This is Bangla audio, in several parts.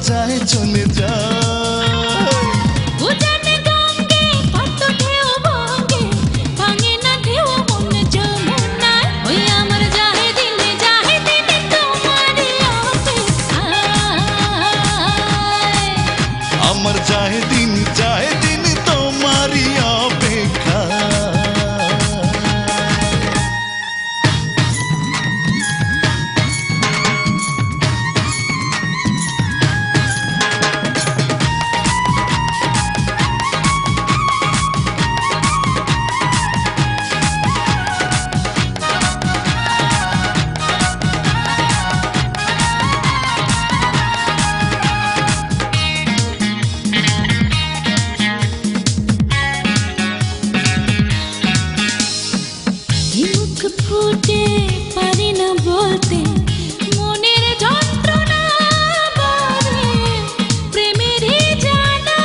যায় চলে যায়। উজানে গঙ্গে কত ঢেউ ভাঙে, ভাঙে না ঢেউ মন যমুনায়। ওই আমার যাহে দিনে তোমারই অপেক্ষায়। আমার যায় দিন তোমারই অপেক্ষায়। মুখ ফুটে পারি না বলতে মনের যন্ত্রণা বাড়ে প্রেমেরই জানা।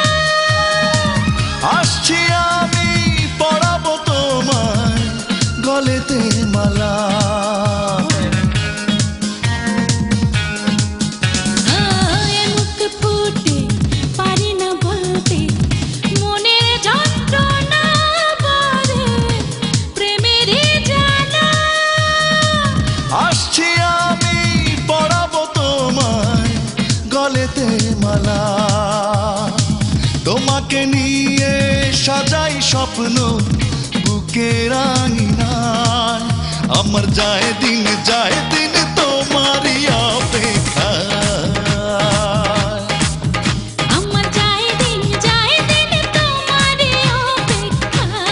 আসছি আমি পড়াবো তোমায় গলেতে মালা। মুখ ফুটে পারি না বলতে মনের যন্ত্রণা বাড়ে প্রেমেরই জানা। আসছি আমি পড়াবো তোমায় গলেতে মালা। তোমাকে নিয়ে সাজাই স্বপ্ন বুকের আঙিনায়। আমার যায় দিন তোমারই অপেক্ষায়। আমার যায় দিন তোমারই অপেক্ষায়।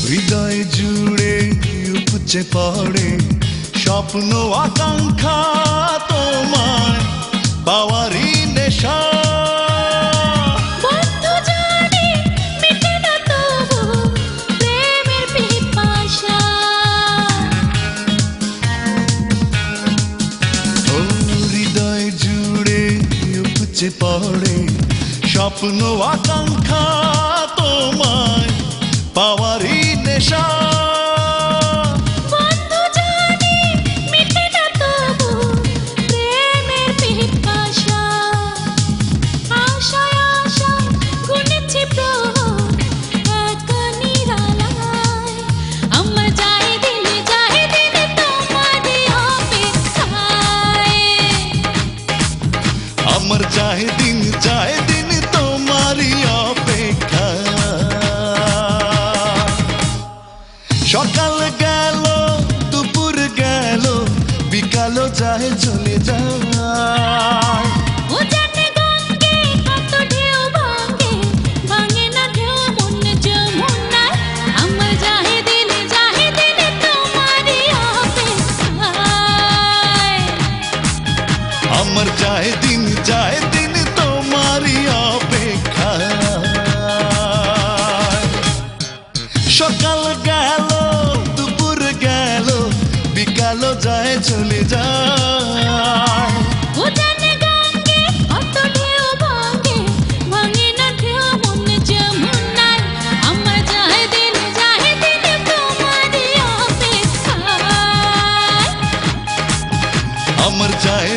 হৃদয় জুড়ে উপচে পড়ে স্বপ্ন আকাঙ্ক্ষা তোমায় পাওয়ারই নেশা। বন্ধু জানি মিটে না তবু প্রেমের পিপাসা। ও হৃদয় জুড়ে উপচে পড়ে স্বপ্ন আকাঙ্ক্ষা তোমায় পাওয়ারই নেশা। বন্ধু জানি মিটে না তবু প্রেমের পিপাসা। আশায় আশায় গুনেছি প্রহর এক নিরালায়। আমার যায় দিনে তোমারই অপেক্ষায়। আমার যায় দিন তোমারই অপেক্ষায়। সকাল গেল দুপুর গেল বিকাল যায় চলে যায়। উজানে গঙ্গে কত ঢেউ ভাঙে, ভাঙে না ঢেউ মন যমুনায়। আমার যাহে দিনে তোমারই অপেক্ষায়। আমার যায় দিন তোমারই অপেক্ষায়। সকাল গেল দুপুর গেল বিকাল যায় চলে যায়। উজানে গঙ্গে কত ঢেউ ভাঙে, ভাঙে না ঢেউ মন যমুনায়। আমার যাহে দিনে তোমারই অপেক্ষায়। আমার যায়